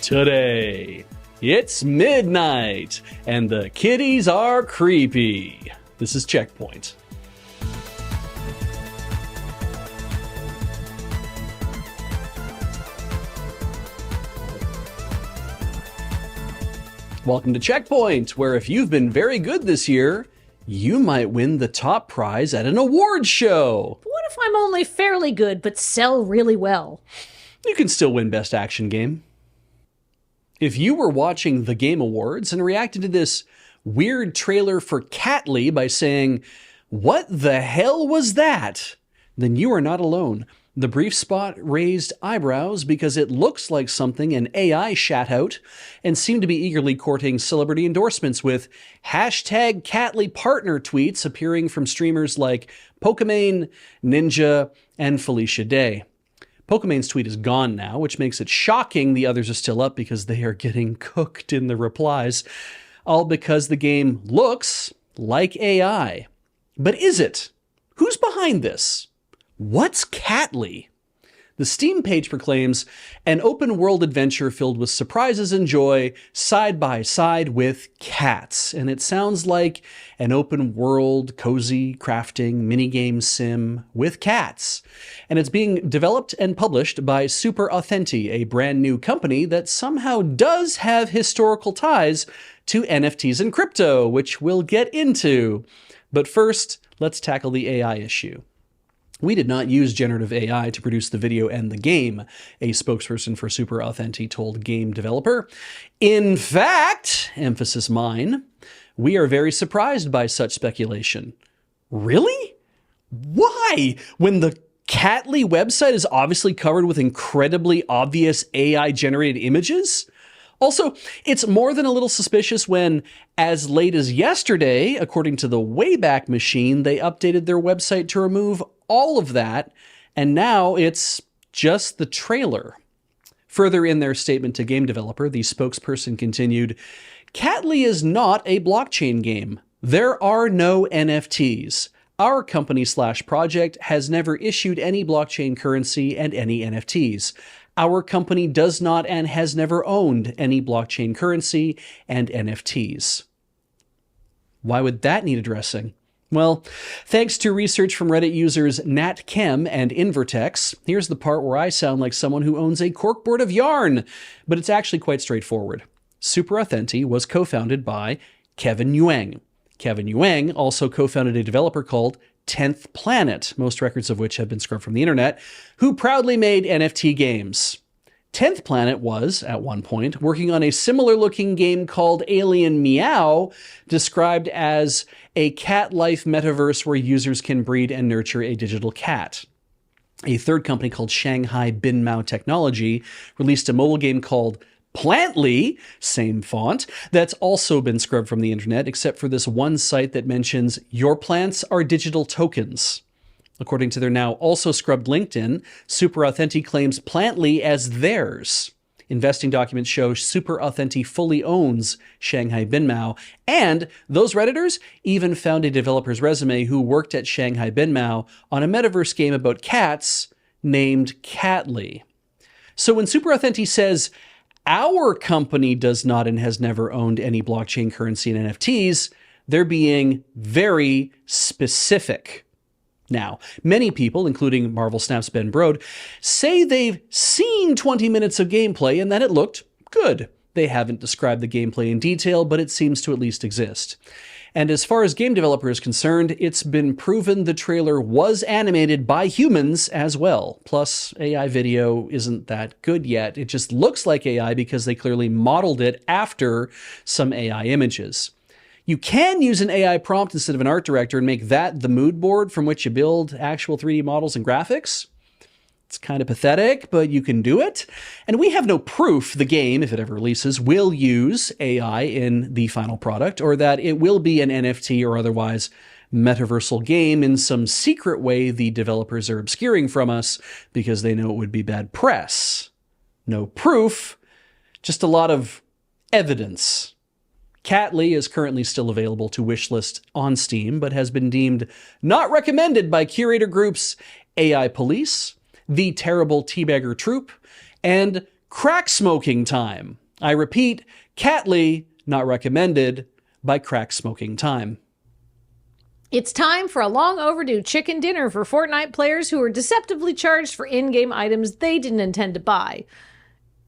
Today, it's midnight, and the kitties are creepy. This is CheckPoint. Welcome to CheckPoint, where if you've been very good this year, you might win the top prize at an awards show. What if I'm only fairly good but sell really well? You can still win Best Action Game. If you were watching the Game Awards and reacted to this weird trailer for Catly by saying, "What the hell was that?" then you are not alone. The brief spot raised eyebrows because it looks like something an AI shat out and seemed to be eagerly courting celebrity endorsements with hashtag Catly partner tweets appearing from streamers like Pokimane, Ninja, and Felicia Day. Pokimane's tweet is gone now, which makes it shocking the others are still up because they are getting cooked in the replies, all because the game looks like AI. But is it? Who's behind this? What's Catly? The Steam page proclaims an open-world adventure filled with surprises and joy, side by side with cats. And it sounds like an open-world, cozy, crafting, minigame sim with cats. And it's being developed and published by Super Authenti, a brand new company that somehow does have historical ties to NFTs and crypto, which we'll get into. But first, let's tackle the AI issue. We did not use generative AI to produce the video and the game, a spokesperson for Super Authenti told Game Developer. In fact, emphasis mine, we are very surprised by such speculation. Really? Why? When the Catly website is obviously covered with incredibly obvious AI-generated images? Also, it's more than a little suspicious when, as late as yesterday, according to the Wayback Machine, they updated their website to remove all of that, and now it's just the trailer. Further in their statement to Game Developer, the spokesperson continued, Catly is not a blockchain game. There are no NFTs. Our company/project has never issued any blockchain currency and any NFTs. Our company does not and has never owned any blockchain currency and NFTs. Why would that need addressing? Well, thanks to research from Reddit users NatChem and Invertex, here's the part where I sound like someone who owns a corkboard of yarn, but it's actually quite straightforward. Super Authenti was co-founded by Kevin Yuang. Kevin Yuang also co-founded a developer called 10th Planet, most records of which have been scrubbed from the internet, who proudly made NFT games. 10th Planet was, at one point, working on a similar-looking game called Alien Meow, described as a cat-life metaverse where users can breed and nurture a digital cat. A third company called Shanghai Binmao Technology released a mobile game called Plantly, same font, that's also been scrubbed from the internet, except for this one site that mentions your plants are digital tokens. According to their now also scrubbed LinkedIn, Super Authenti claims Plantly as theirs. Investing documents show Super Authenti fully owns Shanghai Binmao, and those Redditors even found a developer's resume who worked at Shanghai Binmao on a metaverse game about cats named Catly. So when Super Authenti says, our company does not and has never owned any blockchain currency and NFTs, they're being very specific. Now, many people, including Marvel Snap's Ben Brode, say they've seen 20 minutes of gameplay and that it looked good. They haven't described the gameplay in detail, but it seems to at least exist. And as far as Game Developer is concerned, it's been proven the trailer was animated by humans as well. Plus, AI video isn't that good yet. It just looks like AI because they clearly modeled it after some AI images. You can use an AI prompt instead of an art director and make that the mood board from which you build actual 3D models and graphics. It's kind of pathetic, but you can do it. And we have no proof the game, if it ever releases, will use AI in the final product, or that it will be an NFT or otherwise metaversal game in some secret way the developers are obscuring from us because they know it would be bad press. No proof, just a lot of evidence. Catly is currently still available to wishlist on Steam, but has been deemed not recommended by curator groups AI Police, The Terrible Teabagger Troop, and Crack Smoking Time. I repeat, Catly, not recommended by Crack Smoking Time. It's time for a long overdue chicken dinner for Fortnite players who are deceptively charged for in-game items they didn't intend to buy.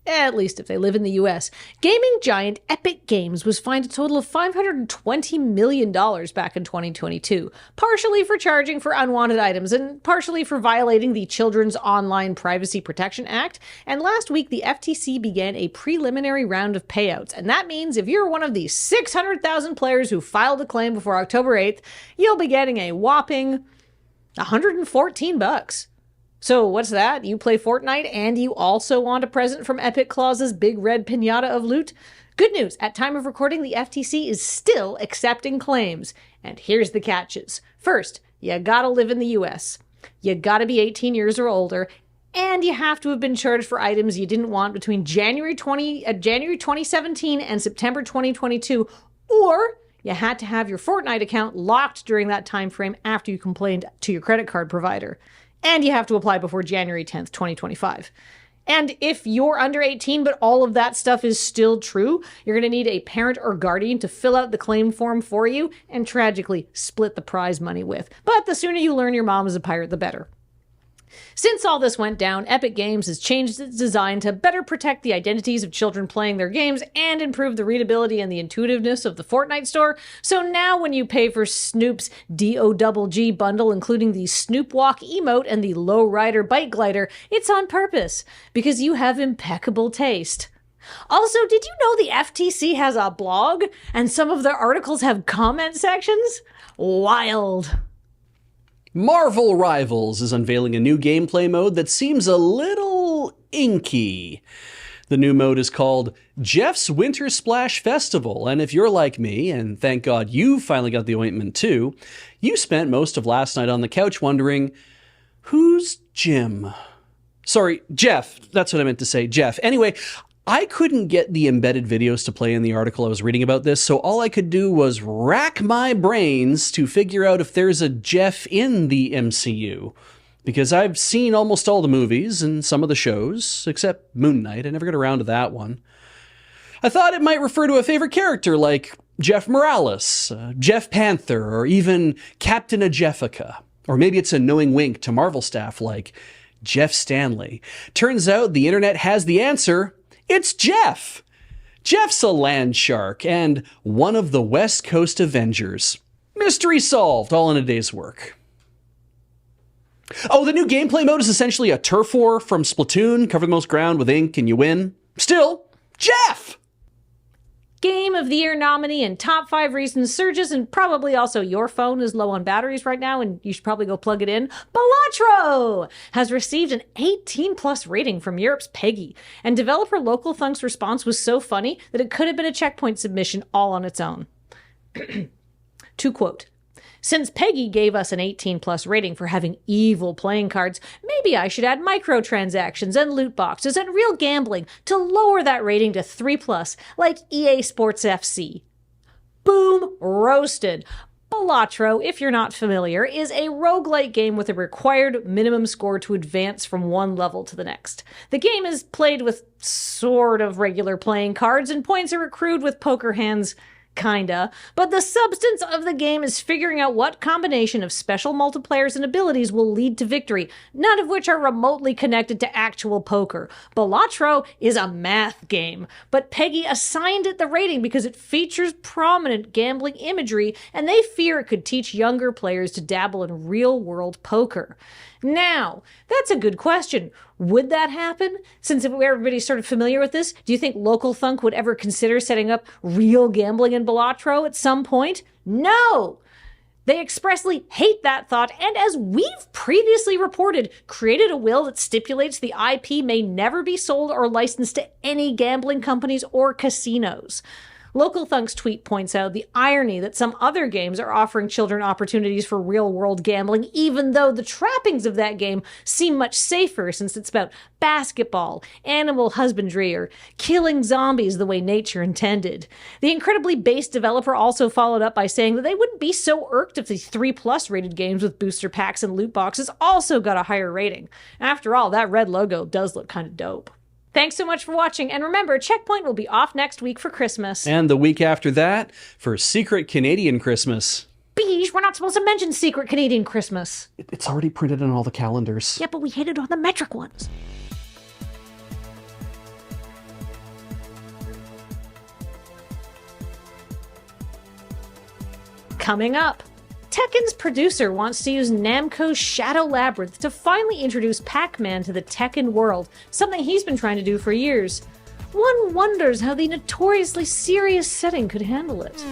At least if they live in the US. Gaming giant Epic Games was fined a total of $520 million back in 2022, partially for charging for unwanted items and partially for violating the Children's Online Privacy Protection Act. And last week, the FTC began a preliminary round of payouts. And that means if you're one of the 600,000 players who filed a claim before October 8th, you'll be getting a whopping $114. So what's that? You play Fortnite and you also want a present from Epic Claus's big red piñata of loot? Good news, at time of recording, the FTC is still accepting claims. And here's the catches. First, you gotta live in the US. You gotta be 18 years or older. And you have to have been charged for items you didn't want between January 2017 and September 2022. Or you had to have your Fortnite account locked during that time frame after you complained to your credit card provider. And you have to apply before January 10th, 2025. And if you're under 18, but all of that stuff is still true, you're going to need a parent or guardian to fill out the claim form for you and tragically split the prize money with. But the sooner you learn your mom is a pirate, the better. Since all this went down, Epic Games has changed its design to better protect the identities of children playing their games and improve the readability and the intuitiveness of the Fortnite store. So now when you pay for Snoop's DOGG bundle, including the Snoop Walk emote and the Low Rider Bike Glider, it's on purpose, because you have impeccable taste. Also, did you know the FTC has a blog and some of their articles have comment sections? Wild. Marvel Rivals is unveiling a new gameplay mode that seems a little inky. The new mode is called Jeff's Winter Splash Festival, and if you're like me, and thank God you finally got the ointment too, you spent most of last night on the couch wondering, who's Jim? Sorry, Jeff. That's what I meant to say, Jeff. Anyway, I couldn't get the embedded videos to play in the article I was reading about this, so all I could do was rack my brains to figure out if there's a Jeff in the MCU. Because I've seen almost all the movies and some of the shows, except Moon Knight. I never got around to that one. I thought it might refer to a favorite character like Jeff Morales, Jeff Panther, or even Captain Ajeffica. Or maybe it's a knowing wink to Marvel staff like Jeff Stanley. Turns out the internet has the answer. It's Jeff! Jeff's a land shark and one of the West Coast Avengers. Mystery solved, all in a day's work. Oh, the new gameplay mode is essentially a turf war from Splatoon. Cover the most ground with ink and you win. Still, Jeff! Game of the Year nominee and top 5 reasons surges, and probably also your phone is low on batteries right now and you should probably go plug it in. Balatro has received an 18+ rating from Europe's PEGI, and developer Local Thunk's response was so funny that it could have been a CheckPoint submission all on its own. To quote, "Since PEGI gave us an 18+ rating for having evil playing cards, maybe I should add microtransactions and loot boxes and real gambling to lower that rating to 3+, like EA Sports FC. Boom, roasted. Balatro, if you're not familiar, is a roguelike game with a required minimum score to advance from one level to the next. The game is played with sort of regular playing cards, and points are accrued with poker hands. Kinda. But the substance of the game is figuring out what combination of special multiplayers and abilities will lead to victory, none of which are remotely connected to actual poker. Balatro is a math game, but PEGI assigned it the rating because it features prominent gambling imagery, and they fear it could teach younger players to dabble in real-world poker. Now, that's a good question. Would that happen? Since everybody's sort of familiar with this, do you think Local Thunk would ever consider setting up real gambling in Balatro at some point? No! They expressly hate that thought, and as we've previously reported, created a will that stipulates the IP may never be sold or licensed to any gambling companies or casinos. Local Thunk's tweet points out the irony that some other games are offering children opportunities for real-world gambling, even though the trappings of that game seem much safer since it's about basketball, animal husbandry, or killing zombies the way nature intended. The incredibly base developer also followed up by saying that they wouldn't be so irked if the 3+ rated games with booster packs and loot boxes also got a higher rating. After all, that red logo does look kind of dope. Thanks so much for watching, and remember, Checkpoint will be off next week for Christmas. And the week after that for Secret Canadian Christmas. Beej, we're not supposed to mention Secret Canadian Christmas. It's already printed on all the calendars. Yeah, but we hit it on the metric ones. Coming up, Tekken's producer wants to use Namco's Shadow Labyrinth to finally introduce Pac-Man to the Tekken world, something he's been trying to do for years. One wonders how the notoriously serious setting could handle it.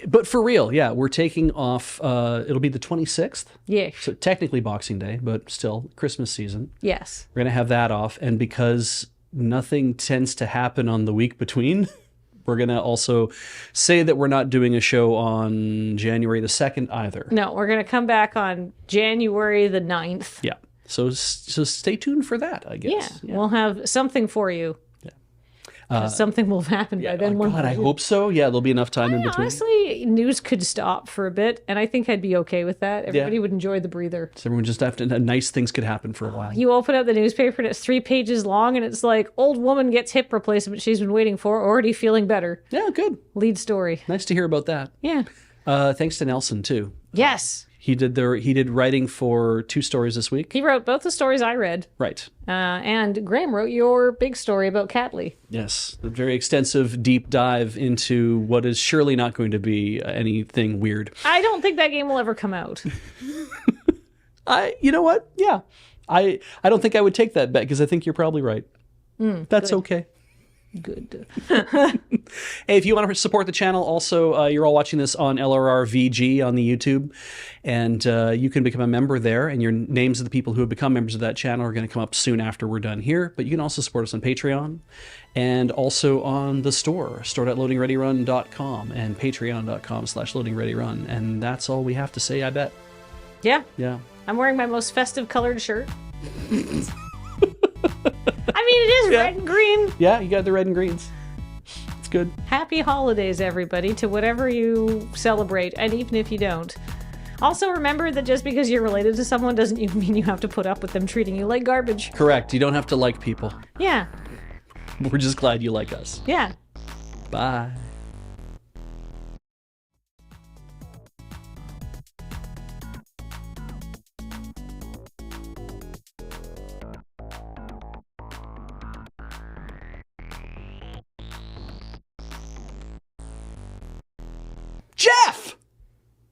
But for real, yeah, we're taking off, it'll be the 26th. Yeah. So technically Boxing Day, but still Christmas season. Yes. We're going to have that off. And because nothing tends to happen on the week between, we're going to also say that we're not doing a show on January the 2nd either. No, we're going to come back on January the 9th. Yeah. So stay tuned for that, I guess. Yeah. We'll have something for you. Something will have happened by then. God, I hope so. Yeah, there'll be enough time in between. Honestly, news could stop for a bit, and I think I'd be okay with that. Everybody would enjoy the breather. So everyone just have to, nice things could happen for a while. You open up the newspaper and it's 3 pages long, and it's like, old woman gets hip replacement she's been waiting for, already feeling better. Yeah, good. Lead story. Nice to hear about that. Yeah. Thanks to Nelson, too. Yes. He did writing for 2 stories this week. He wrote both the stories I read. Right. And Graham wrote your big story about Catley. Yes. A very extensive deep dive into what is surely not going to be anything weird. I don't think that game will ever come out. You know what? Yeah. I don't think I would take that bet because I think you're probably right. That's good. okay. Good. Hey, if you want to support the channel, also, you're all watching this on LRRVG on the YouTube, and you can become a member there, and your names of the people who have become members of that channel are going to come up soon after we're done here, but you can also support us on Patreon, and also on the store.loadingreadyrun.com and patreon.com/loadingreadyrun, and that's all we have to say, I bet. Yeah. Yeah. I'm wearing my most festive colored shirt. I mean, it is red and green. Yeah, you got the red and greens. It's good. Happy holidays, everybody, to whatever you celebrate, and even if you don't. Also, remember that just because you're related to someone doesn't mean you have to put up with them treating you like garbage. Correct. You don't have to like people. Yeah. We're just glad you like us. Yeah. Bye. Jeff!